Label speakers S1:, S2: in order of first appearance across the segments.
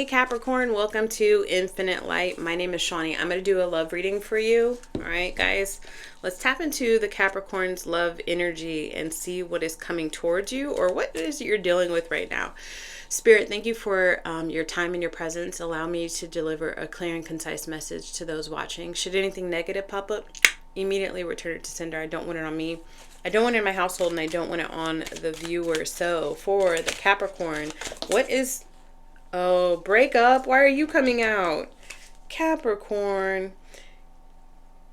S1: Hey Capricorn, welcome to Infinite Light. My name is Shawnee. I'm going to do a love reading for you. All right, guys, let's tap into the Capricorn's love energy and see what is coming towards you or what it is you're dealing with right now. Spirit, thank you for your time and your presence. Allow me to deliver a clear and concise message to those watching. Should anything negative pop up, immediately return it to sender. I don't want it on me. I don't want it in my household, and I don't want it on the viewer. So for the Capricorn, what is... Oh, break up. Why are you coming out? Capricorn.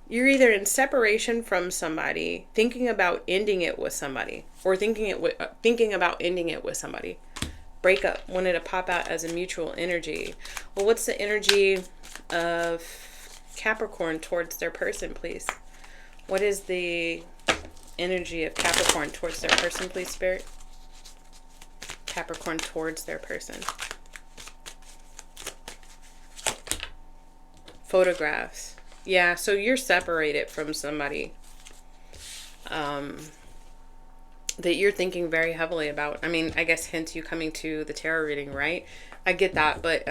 S1: You're either in separation from somebody, thinking about ending it with somebody, or thinking about ending it with somebody. Break up. Wanted to pop out as a mutual energy. Well, what's the energy of Capricorn towards their person, please? What is the energy of Capricorn towards their person, please, Spirit? Capricorn towards their person. Photographs. Yeah, so you're separated from somebody that you're thinking very heavily about. I mean, I guess hence you coming to the tarot reading, right? I get that, but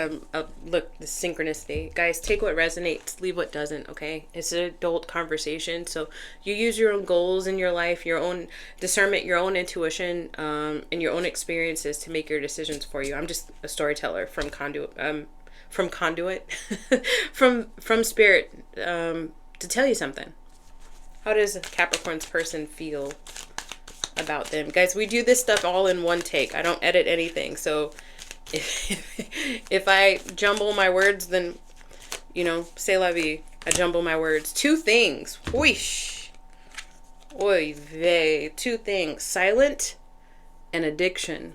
S1: look, the synchronicity. Guys, take what resonates, leave what doesn't, okay? It's an adult conversation, so you use your own goals in your life, your own discernment, your own intuition, and your own experiences to make your decisions for you. I'm just a storyteller from conduit, from spirit, to tell you something. How does Capricorn's person feel about them? Guys, we do this stuff all in one take. I don't edit anything, so if I jumble my words, then, you know, c'est la vie. I jumble my words. Two things. Whoosh. Oy vey. Two things. Silent and addiction.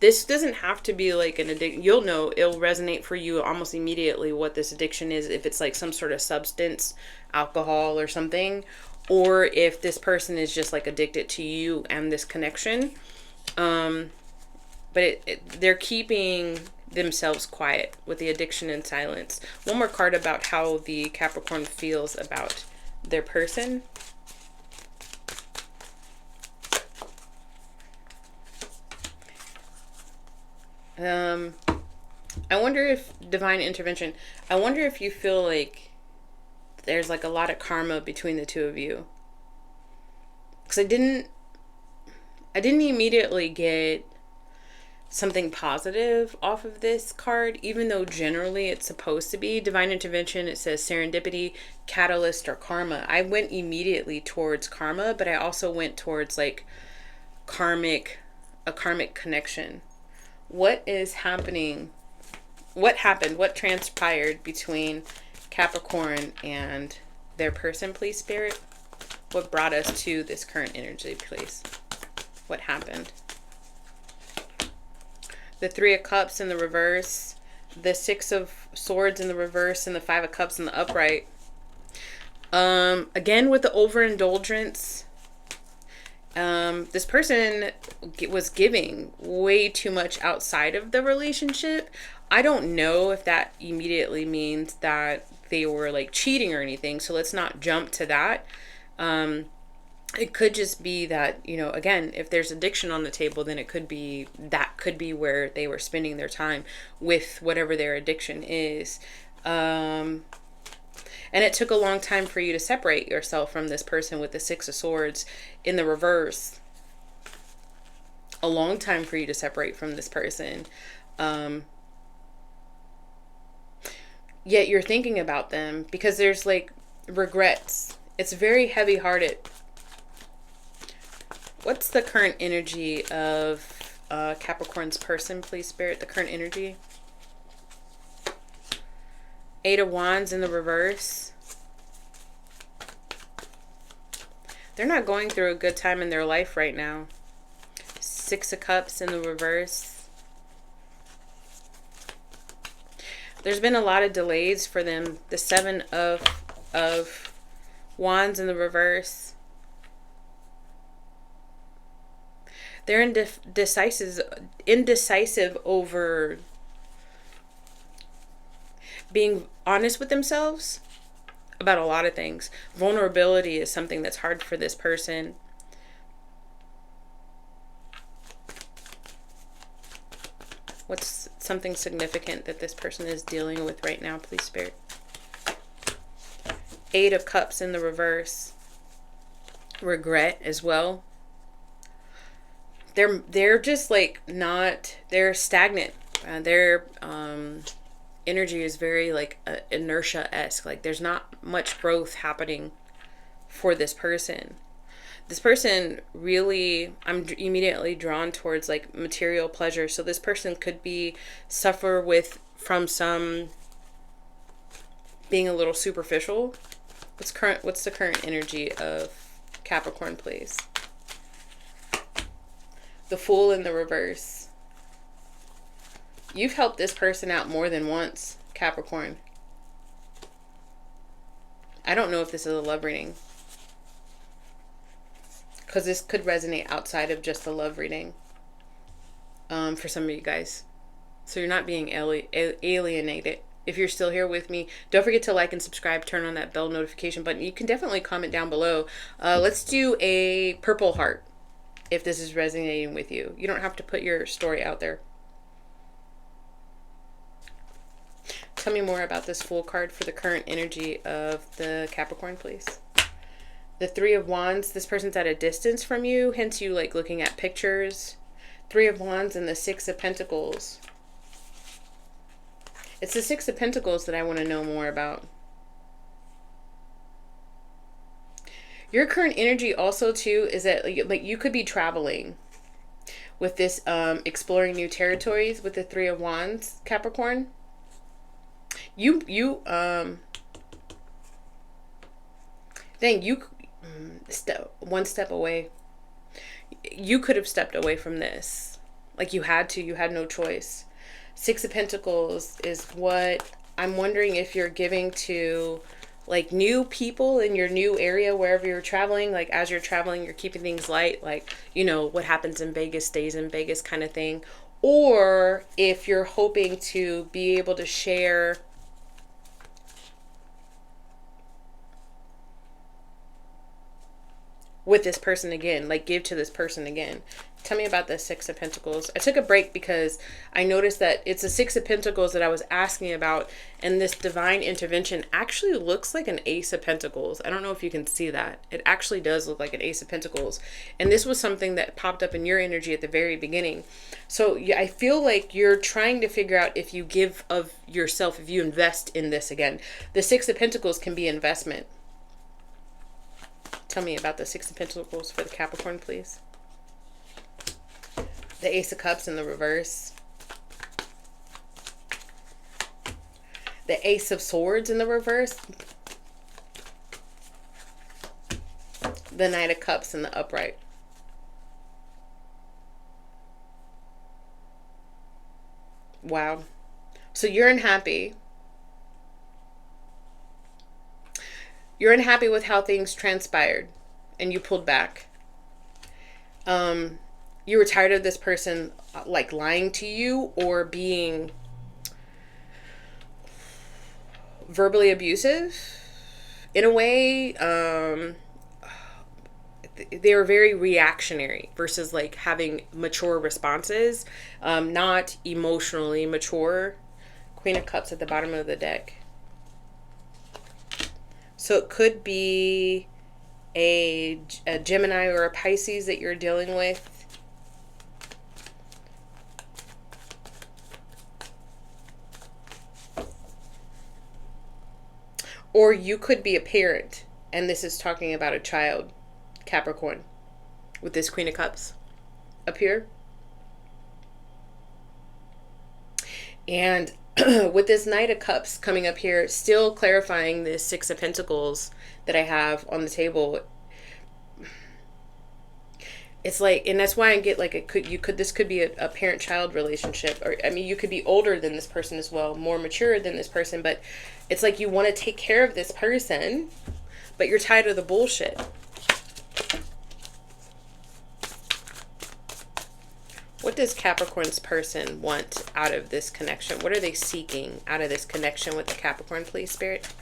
S1: This doesn't have to be like an addiction. You'll know, it'll resonate for you almost immediately what this addiction is. If it's like some sort of substance, alcohol or something, or if this person is just like addicted to you and this connection. But they're keeping themselves quiet with the addiction and silence. One more card about how the Capricorn feels about their person. I wonder if divine intervention, I wonder if you feel like there's like a lot of karma between the two of you. Because I didn't immediately get something positive off of this card, even though generally it's supposed to be divine intervention. It says serendipity, catalyst, or karma. I went immediately towards karma, but I also went towards like a karmic connection. What is happening? What happened? What transpired between Capricorn and their person, please, Spirit? What brought us to this current energy, please? What happened? The Three of Cups in the reverse, the Six of Swords in the reverse, and the Five of Cups in the upright. Again, with the overindulgence, this person was giving way too much outside of the relationship. I don't know if that immediately means that they were like cheating or anything, so let's not jump to that. It could just be that, you know, again, if there's addiction on the table, then that could be where they were spending their time with whatever their addiction is. And it took a long time for you to separate yourself from this person with the Six of Swords in the reverse. A long time for you to separate from this person. Yet you're thinking about them because there's like regrets. It's very heavy-hearted. What's the current energy of Capricorn's person, please, Spirit? The current energy. Eight of Wands in the reverse. They're not going through a good time in their life right now. Six of Cups in the reverse. There's been a lot of delays for them. The Seven of Wands in the reverse. They're indecisive over being honest with themselves about a lot of things. Vulnerability is something that's hard for this person. What's something significant that this person is dealing with right now, please, Spirit? Eight of Cups in the reverse. Regret as well. They're just like not, they're stagnant. Their energy is very like inertia-esque. Like there's not much growth happening for this person. This person really, I'm immediately drawn towards like material pleasure. So this person could be suffer from some being a little superficial. What's the current energy of Capricorn, please? The Fool in the reverse. You've helped this person out more than once, Capricorn. I don't know if this is a love reading, because this could resonate outside of just a love reading for some of you guys. So you're not being alienated. If you're still here with me, don't forget to like and subscribe. Turn on that bell notification button. You can definitely comment down below. Let's do a purple heart if this is resonating with you. You don't have to put your story out there. Tell me more about this Fool card for the current energy of the Capricorn, please. The Three of Wands. This person's at a distance from you, hence you like looking at pictures. Three of Wands and the Six of Pentacles. It's the Six of Pentacles that I want to know more about. Your current energy also too is that like you could be traveling with this, exploring new territories with the Three of Wands, Capricorn. One step away. You could have stepped away from this. Like you had no choice. Six of Pentacles is what I'm wondering if you're giving to like new people in your new area, wherever you're traveling. Like as you're traveling, you're keeping things light. Like, you know, what happens in Vegas stays in Vegas kind of thing. Or if you're hoping to be able to share with this person again, like give to this person again. Tell me about the Six of Pentacles. I took a break because I noticed that it's a Six of Pentacles that I was asking about, and this divine intervention actually looks like an Ace of Pentacles. I don't know if you can see that. It actually does look like an Ace of Pentacles. And this was something that popped up in your energy at the very beginning. So yeah, I feel like you're trying to figure out if you give of yourself, if you invest in this again. The Six of Pentacles can be investment. Tell me about the Six of Pentacles for the Capricorn, please. The Ace of Cups in the reverse. The Ace of Swords in the reverse. The Knight of Cups in the upright. Wow. So you're unhappy. You're unhappy with how things transpired and you pulled back. You were tired of this person like lying to you or being verbally abusive in a way. They were very reactionary versus like having mature responses, not emotionally mature. Queen of Cups at the bottom of the deck. So it could be a Gemini or a Pisces that you're dealing with. Or you could be a parent, and this is talking about a child, Capricorn, with this Queen of Cups up here. And with this Knight of Cups coming up here, still clarifying this Six of Pentacles that I have on the table. It's like, and that's why I get like this could be a parent-child relationship, or I mean, you could be older than this person as well, more mature than this person, but it's like you want to take care of this person, but you're tired of the bullshit. What does Capricorn's person want out of this connection? What are they seeking out of this connection with the Capricorn, please, Spirit?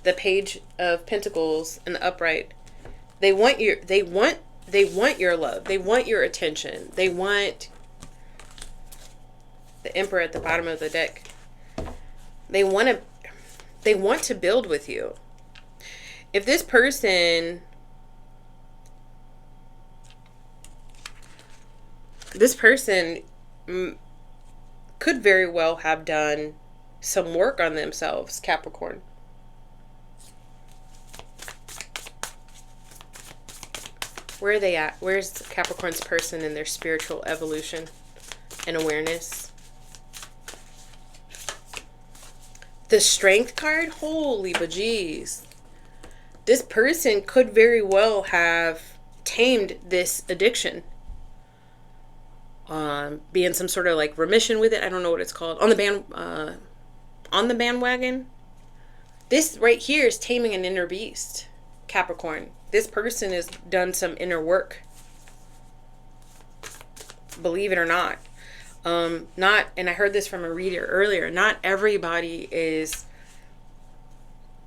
S1: The Page of Pentacles in the upright. They want your love. They want your attention. They want The Emperor at the bottom of the deck. They want to build with you. If this person could very well have done some work on themselves, Capricorn. Where are they at? Where's Capricorn's person in their spiritual evolution and awareness? The Strength card? Holy bejeez. This person could very well have tamed this addiction. Be in some sort of like remission with it. I don't know what it's called. On the bandwagon. This right here is taming an inner beast, Capricorn. This person has done some inner work. Believe it or not. And I heard this from a reader earlier, not everybody is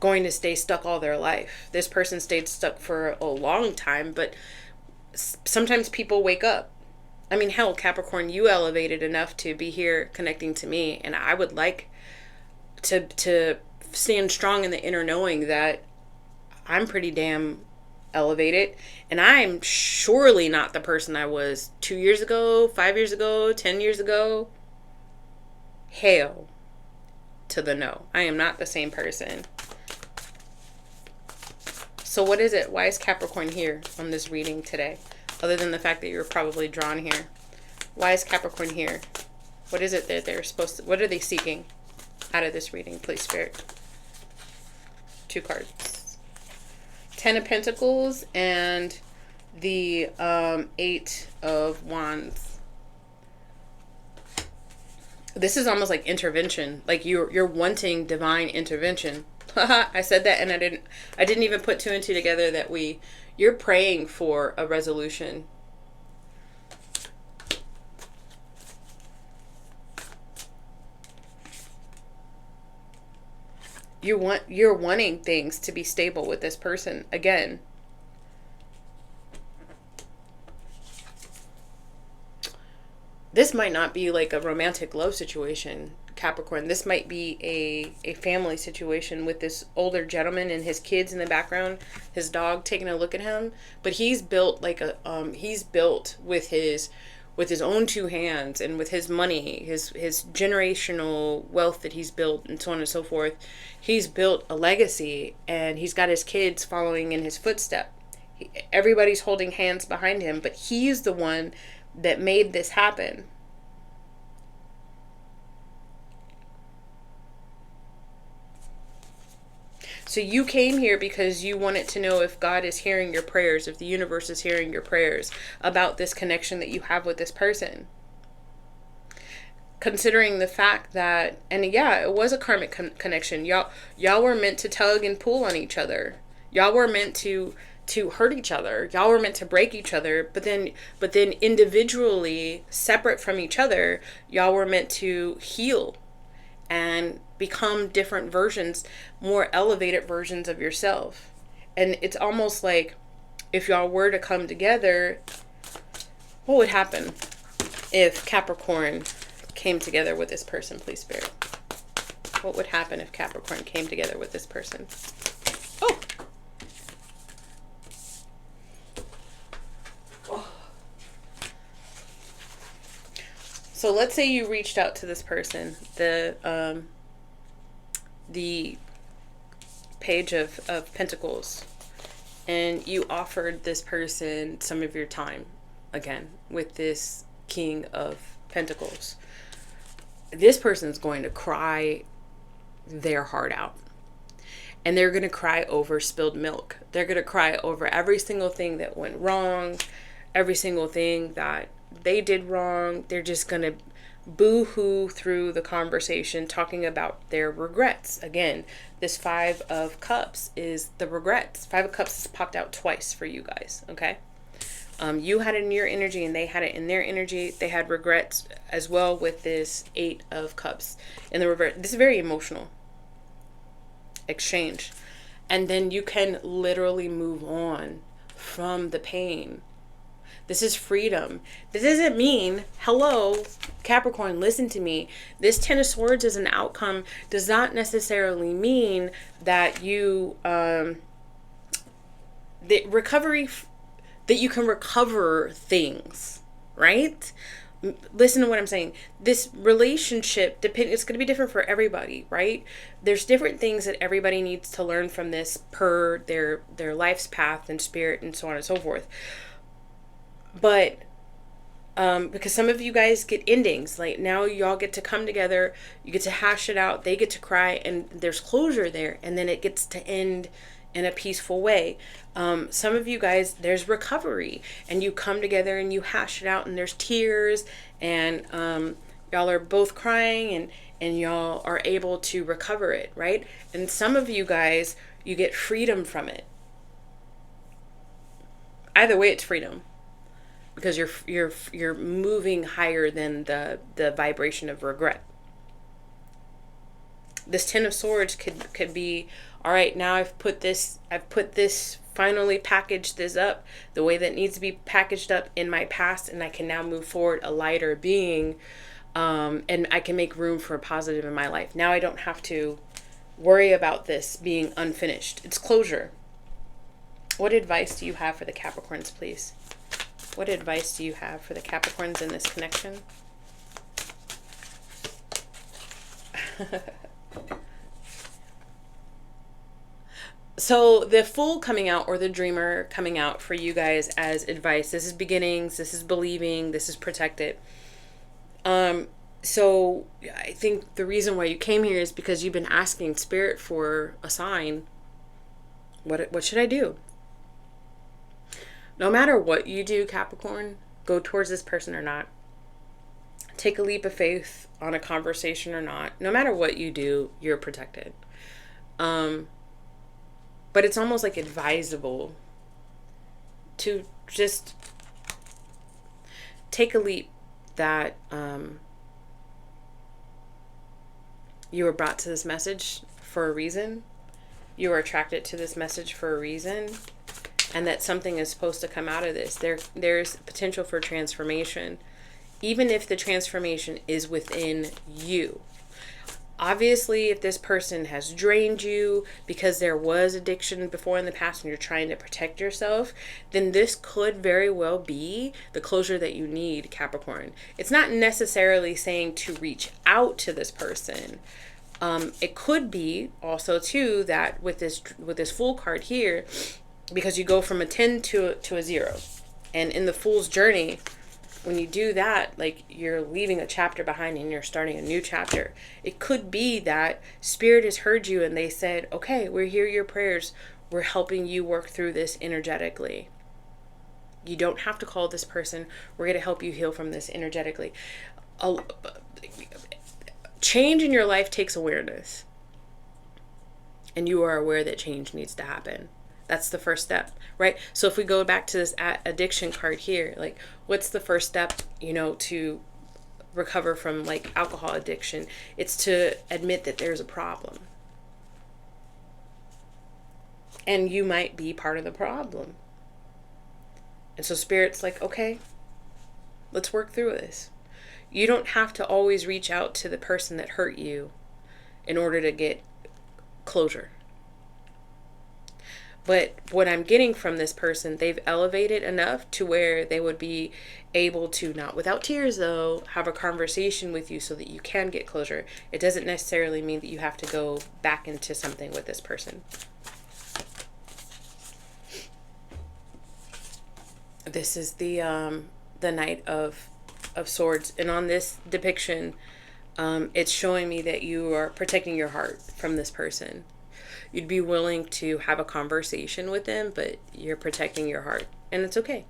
S1: going to stay stuck all their life. This person stayed stuck for a long time, but sometimes people wake up. I mean, hell, Capricorn, you elevated enough to be here connecting to me, and I would like to stand strong in the inner knowing that I'm pretty damn elevated, and I'm surely not the person I was 2 years ago, 5 years ago, 10 years ago. Hail to the no. I am not the same person. So what is it? Why is Capricorn here on this reading today? Other than the fact that you're probably drawn here. Why is Capricorn here? What is it that they're supposed to, what are they seeking out of this reading, please, Spirit? 2 cards. 10 of Pentacles and the 8 of Wands. This is almost like intervention. Like you're wanting divine intervention. I said that and I didn't even put 2 and 2 together that you're praying for a resolution. You're wanting things to be stable with this person again. This might not be like a romantic love situation, Capricorn. This might be a family situation with this older gentleman and his kids in the background, his dog taking a look at him. But he's built like he's built with his own 2 hands and with his money, his generational wealth that he's built and so on and so forth. He's built a legacy and he's got his kids following in his footstep. Everybody's holding hands behind him, but he's the one that made this happen. So you came here because you wanted to know if God is hearing your prayers, if the universe is hearing your prayers about this connection that you have with this person. Considering the fact that, and yeah, it was a karmic connection. Y'all were meant to tug and pull on each other. Y'all were meant to hurt each other. Y'all were meant to break each other, but then individually, separate from each other, y'all were meant to heal and become different versions, more elevated versions of yourself. And it's almost like if y'all were to come together, what would happen if Capricorn came together with this person, please, Spirit? What would happen if Capricorn came together with this person? Oh! So let's say you reached out to this person, the Page of Pentacles, and you offered this person some of your time, again, with this King of Pentacles. This person's going to cry their heart out. And they're going to cry over spilled milk. They're going to cry over every single thing that went wrong, every single thing that they did wrong. They're just going to boo-hoo through the conversation, talking about their regrets. Again, this 5 of Cups is the regrets. 5 of Cups has popped out twice for you guys, okay? You had it in your energy and they had it in their energy. They had regrets as well with this 8 of Cups in the reverse. This is very emotional exchange. And then you can literally move on from the pain. This is freedom. This doesn't mean, hello, Capricorn, listen to me. This Ten of Swords as an outcome does not necessarily mean that you, the recovery, that you can recover things, right? Listen to what I'm saying. This relationship, it's going to be different for everybody, right? There's different things that everybody needs to learn from this per their life's path and spirit and so on and so forth. But because some of you guys get endings, like now y'all get to come together, you get to hash it out, they get to cry, and there's closure there, and then it gets to end in a peaceful way. Some of you guys, there's recovery, and you come together and you hash it out, and there's tears, and y'all are both crying, and y'all are able to recover it, right? And some of you guys, you get freedom from it. Either way, it's freedom, because you're moving higher than the vibration of regret. This Ten of Swords could be, all right, now I've put this, finally packaged this up the way that needs to be packaged up in my past, and I can now move forward a lighter being, and I can make room for a positive in my life. Now I don't have to worry about this being unfinished. It's closure. What advice do you have for the Capricorns, please? What advice do you have for the Capricorns in this connection? So the Fool coming out, or the Dreamer coming out for you guys as advice. This is beginnings. This is believing. This is protected. So I think the reason why you came here is because you've been asking Spirit for a sign. What should I do? No matter what you do, Capricorn, go towards this person or not. Take a leap of faith on a conversation or not. No matter what you do, you're protected. But it's almost like advisable to just take a leap that you were brought to this message for a reason. You were attracted to this message for a reason. And that something is supposed to come out of this. There's potential for transformation, even if the transformation is within you. Obviously, if this person has drained you because there was addiction before in the past and you're trying to protect yourself, then this could very well be the closure that you need, Capricorn. It's not necessarily saying to reach out to this person. It could be also too that with this Fool card here, because you go from a 10 to a 0. And in the Fool's journey, when you do that, like you're leaving a chapter behind and you're starting a new chapter. It could be that Spirit has heard you and they said, okay, we hear your prayers. We're helping you work through this energetically. You don't have to call this person. We're going to help you heal from this energetically. Change in your life takes awareness. And you are aware that change needs to happen. That's the first step, right? So if we go back to this addiction card here, like what's the first step, to recover from like alcohol addiction? It's to admit that there's a problem. And you might be part of the problem. And so Spirit's like, okay, let's work through this. You don't have to always reach out to the person that hurt you in order to get closure. But what I'm getting from this person, they've elevated enough to where they would be able to, not without tears though, have a conversation with you so that you can get closure. It doesn't necessarily mean that you have to go back into something with this person. This is the Knight of Swords. And on this depiction, it's showing me that you are protecting your heart from this person. You'd be willing to have a conversation with them, but you're protecting your heart. And it's okay.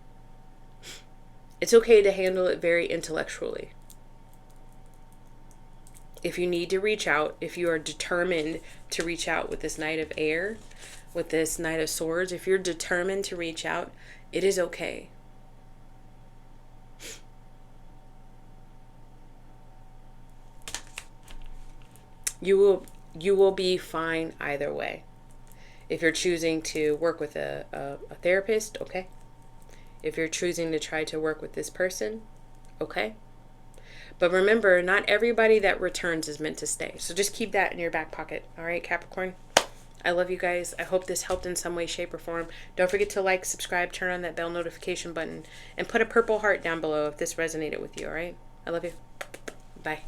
S1: It's okay to handle it very intellectually. If you need to reach out, if you are determined to reach out with this Knight of Air, with this Knight of Swords, if you're determined to reach out, it is okay. You will be fine either way. If you're choosing to work with a therapist, okay. if you're choosing to try to work with this person, okay? But remember, not everybody that returns is meant to stay. So just keep that in your back pocket. All right, Capricorn? I love you guys. I hope this helped in some way, shape, or form. Don't forget to like, subscribe, turn on that bell notification button, and put a purple heart down below if this resonated with you, all right? I love you. Bye.